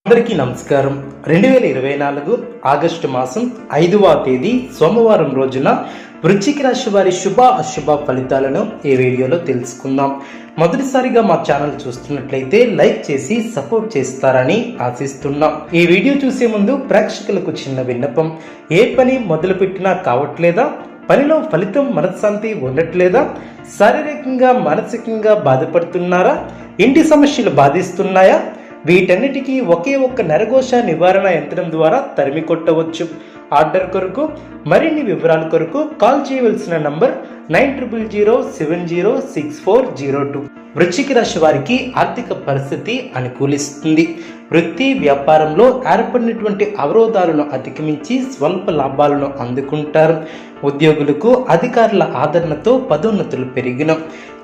అందరికీ నమస్కారం. 2024 ఆగస్టు మాసం 5వ తేదీ సోమవారం రోజున వృశ్చిక రాశి వారి శుభ అశుభ ఫలితాలను ఈ వీడియోలో తెలుసుకుందాం. మొదటిసారిగా మా ఛానల్ చూస్తున్నట్లయితే లైక్ చేసి సపోర్ట్ చేస్తారని ఆశిస్తున్నాం. ఈ వీడియో చూసే ముందు ప్రేక్షకులకు చిన్న విన్నపం. ఏ పని మొదలుపెట్టినా కావట్లేదా? పనిలో ఫలితం మనశ్శాంతి ఉండట్లేదా? శారీరకంగా మానసికంగా బాధపడుతున్నారా? ఇంటి సమస్యలు బాధిస్తున్నాయా? వీటన్నిటికీ ఒకే ఒక్క నరఘోష నివారణ యంత్రం ద్వారా తరిమి కొట్టవచ్చు. ఆర్డర్ కొరకు మరిన్ని వివరాల కొరకు కాల్ చేయవలసిన నంబర్ 9007064002. వృశ్చిక రాశి వారికి ఆర్థిక పరిస్థితి అనుకూలిస్తుంది. వృత్తి వ్యాపారంలో ఏర్పడినటువంటి అవరోధాలను అధిగమించి స్వల్ప లాభాలను అందుకుంటారు. ఉద్యోగులకు అధికారుల ఆదరణతో పదోన్నతులు పెరిగిన,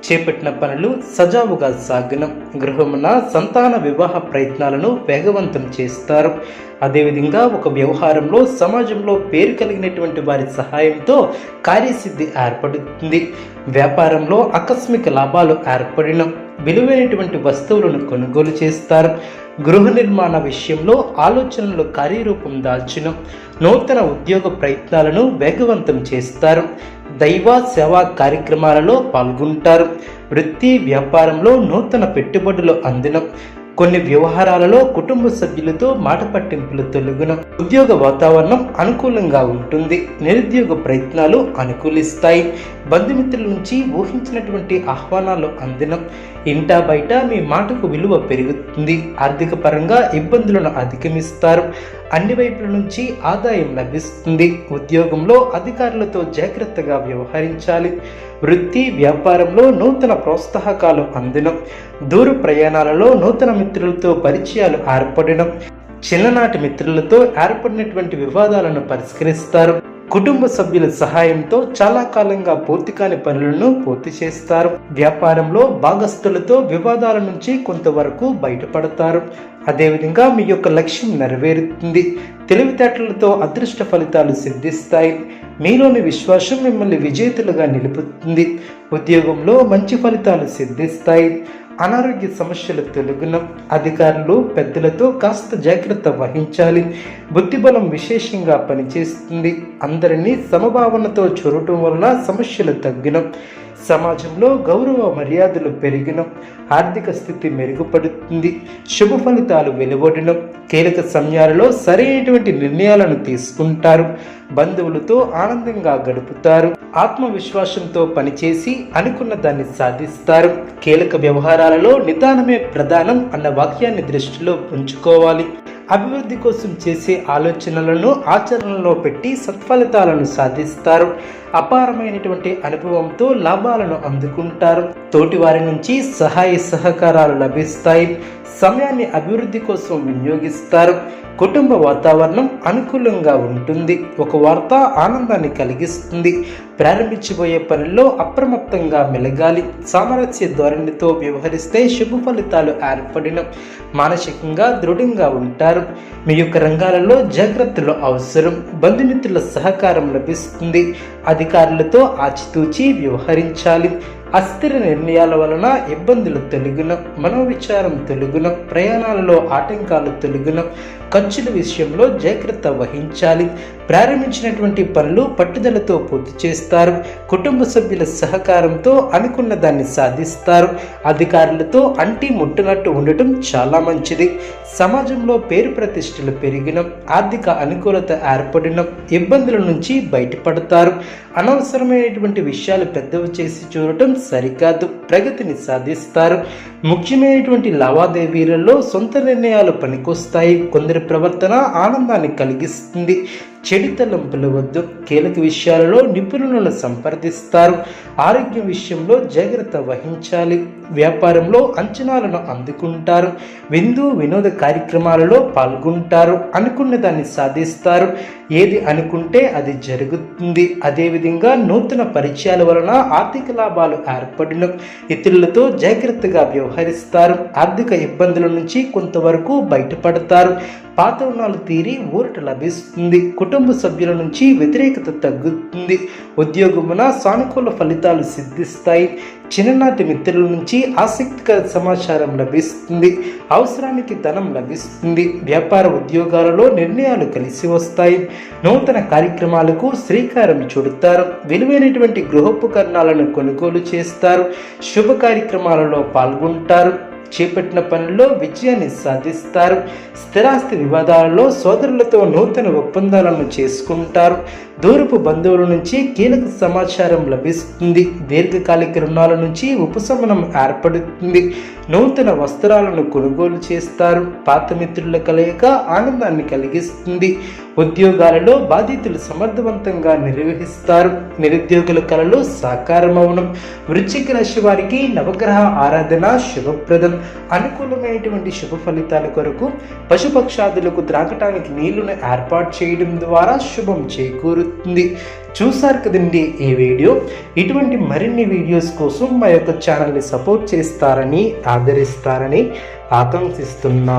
చేపట్టిన పనులు సజావుగా సాగిన, గృహమున సంతాన వివాహ ప్రయత్నాలను వేగవంతం చేస్తారు. అదేవిధంగా ఒక వ్యవహారంలో సమాజంలో పేరు కలిగినటువంటి వారి సహాయంతో కార్యసిద్ధి ఏర్పడుతుంది. వ్యాపారంలో ఆకస్మిక లాభాలు ఏర్పడిన, విలువైనటువంటి వస్తువులను కొనుగోలు చేస్తారు. గృహ నిర్మాణ విషయంలో ఆలోచనలు కార్యరూపం దాల్చిన, నూతన ఉద్యోగ ప్రయత్నాలను వేగవంతం చేస్తారు. దైవ సేవా కార్యక్రమాలలో పాల్గొంటారు. వృత్తి వ్యాపారంలో నూతన పెట్టుబడులు అందిన, కొన్ని వ్యవహారాలలో కుటుంబ సభ్యులతో మాట పట్టింపులు తొలగున, ఉద్యోగ వాతావరణం అనుకూలంగా ఉంటుంది. నిరుద్యోగ ప్రయత్నాలు అనుకూలిస్తాయి. బంధుమిత్రుల నుంచి ఊహించినటువంటి ఆహ్వానాలు అందిన, ఇంటా బయట మీ మాటకు విలువ పెరుగుతుంది. ఆర్థిక పరంగా ఇబ్బందులను అధిగమిస్తారు. అన్ని వైపుల నుంచి ఆదాయం లభిస్తుంది. ఉద్యోగంలో అధికారులతో జాగ్రత్తగా వ్యవహరించాలి. వృత్తి వ్యాపారంలో నూతన ప్రోత్సాహకాలు అందిన, దూర ప్రయాణాలలో నూతన మిత్రులతో పరిచయాలు ఏర్పడడం, చిన్ననాటి మిత్రులతో ఏర్పడినటువంటి వివాదాలను పరిష్కరిస్తారు. కుటుంబ సభ్యుల సహాయంతో చాలా కాలంగా పూర్తి కాని పనులను పూర్తి చేస్తారు. వ్యాపారంలో భాగస్థులతో వివాదాల నుంచి కొంతవరకు బయటపడతారు. అదేవిధంగా మీ యొక్క లక్ష్యం నెరవేరుతుంది. తెలివితేటలతో అదృష్ట ఫలితాలు సిద్ధిస్తాయి. మీలోని విశ్వాసం మిమ్మల్ని విజేతలుగా నిలుపుతుంది. ఉద్యోగంలో మంచి ఫలితాలు సిద్ధిస్తాయి. అనారోగ్య సమస్యలు తొలగున, అధికారులు పెద్దలతో కాస్త జాగ్రత్త వహించాలి. బుద్ధిబలం విశేషంగా పనిచేస్తుంది. అందరినీ సమభావనతో చూడటం వలన సమస్యలు తగ్గిన, సమాజంలో గౌరవ మర్యాదలు పెరిగిన, ఆర్థిక స్థితి మెరుగుపడుతుంది. శుభ ఫలితాలు వెలువడిన, కీలక సమయాలలో సరైనటువంటి నిర్ణయాలను తీసుకుంటారు. బంధువులతో ఆనందంగా గడుపుతారు. ఆత్మవిశ్వాసంతో పనిచేసి అనుకున్న దాన్ని సాధిస్తారు. కీలక వ్యవహారాలలో నిదానమే ప్రధానం అన్న వాక్యాన్ని దృష్టిలో ఉంచుకోవాలి. అభివృద్ధి కోసం చేసే ఆలోచనలను ఆచరణలో పెట్టి సత్ఫలితాలను సాధిస్తారు. అపారమైనటువంటి అనుభవంతో లాభాలను అందుకుంటారు. తోటి వారి నుంచి సహాయ సహకారాలు లభిస్తాయి. సమయాన్ని అభివృద్ధి కోసం వినియోగిస్తారు. కుటుంబ వాతావరణం అనుకూలంగా ఉంటుంది. ఒక వార్త ఆనందాన్ని కలిగిస్తుంది. ప్రారంభించబోయే పనుల్లో అప్రమత్తంగా మెలగాలి. సామరస్య ధోరణితో వ్యవహరిస్తే శుభ ఫలితాలు ఏర్పడిన, మానసికంగా దృఢంగా ఉంటారు. మీ యొక్క రంగాలలో జాగ్రత్తలు అవసరం. బంధుమిత్రుల సహకారం లభిస్తుంది. అధికారులతో ఆచితూచి వ్యవహరించాలి. అస్థిర నిర్ణయాల వలన ఇబ్బందులు తొలగున, మనోవిచారం తొలగున, ప్రయాణాలలో ఆటంకాలు తొలగున, ఖర్చుల విషయంలో జాగ్రత్త వహించాలి. ప్రారంభించినటువంటి పనులు పట్టుదలతో పూర్తి చేస్తారు. కుటుంబ సభ్యుల సహకారంతో అనుకున్న దాన్ని సాధిస్తారు. అధికారులతో అంటి ముట్టనట్టు ఉండటం చాలా మంచిది. సమాజంలో పేరు ప్రతిష్టలు పెరిగిన, ఆర్థిక అనుకూలత ఏర్పడిన, ఇబ్బందుల నుంచి బయటపడతారు. అనవసరమైనటువంటి విషయాలు పెద్దవి చేసి చూడటం సరికాదు. ప్రగతిని సాధిస్తారు. ముఖ్యమైనటువంటి లావాదేవీలలో సొంత నిర్ణయాలు పనికొస్తాయి. కొందరి ప్రవర్తన ఆనందాన్ని కలిగిస్తుంది. చెడు తలంపులు వద్దు. కీలక విషయాలలో నిపుణులను సంప్రదిస్తారు. ఆరోగ్యం విషయంలో జాగ్రత్త వహించాలి. వ్యాపారంలో అంచనాలను అందుకుంటారు. విందు వినోద కార్యక్రమాలలో పాల్గొంటారు. అనుకున్న దాన్ని సాధిస్తారు. ఏది అనుకుంటే అది జరుగుతుంది. అదేవిధంగా నూతన పరిచయాల వలన ఆర్థిక లాభాలు ఏర్పడిన, ఇతరులతో జాగ్రత్తగా వ్యవహరిస్తారు. ఆర్థిక ఇబ్బందుల నుంచి కొంతవరకు బయటపడతారు. పాత రుణాలు తీరి ఊరట లభిస్తుంది. కుటుంబ కుటుంబ సభ్యుల నుంచి వ్యతిరేకత తగ్గుతుంది. ఉద్యోగమున సానుకూల ఫలితాలు సిద్ధిస్తాయి. చిన్ననాటి మిత్రుల నుంచి ఆసక్తికర సమాచారం లభిస్తుంది. అవసరానికి ధనం లభిస్తుంది. వ్యాపార ఉద్యోగాలలో నిర్ణయాలు కలిసి వస్తాయి. నూతన కార్యక్రమాలకు శ్రీకారం చుడతారు. విలువైనటువంటి గృహోపకరణాలను కొనుగోలు చేస్తారు. శుభ కార్యక్రమాలలో పాల్గొంటారు. చేపట్టిన పనుల్లో విజయాన్ని సాధిస్తారు. స్థిరాస్తి వివాదాలలో సోదరులతో నూతన ఒప్పందాలను చేసుకుంటారు. దూరపు బంధువుల నుంచి కీలక సమాచారం లభిస్తుంది. దీర్ఘకాలిక రుణాల నుంచి ఉపశమనం ఏర్పడుతుంది. నూతన వస్త్రాలను కొనుగోలు చేస్తారు. పాత మిత్రుల కలయిక ఆనందాన్ని కలిగిస్తుంది. ఉద్యోగాలలో బాధ్యతలు సమర్థవంతంగా నిర్వహిస్తారు. నిరుద్యోగుల కలలు సాకారమవడం. వృశ్చిక రాశి వారికి నవగ్రహ ఆరాధన శుభప్రదం. అనుకూలమైనటువంటి శుభ ఫలితాల కొరకు పశుపక్షాదులకు త్రాగటానికి నీళ్లను ఏర్పాటు చేయడం ద్వారా శుభం చేకూరుతుంది. చూసారు కదండి ఈ వీడియో. ఇటువంటి మరిన్ని వీడియోస్ కోసం మా యొక్క ఛానల్ని సపోర్ట్ చేస్తారని ఆదరిస్తారని ఆకాంక్షిస్తున్నాం.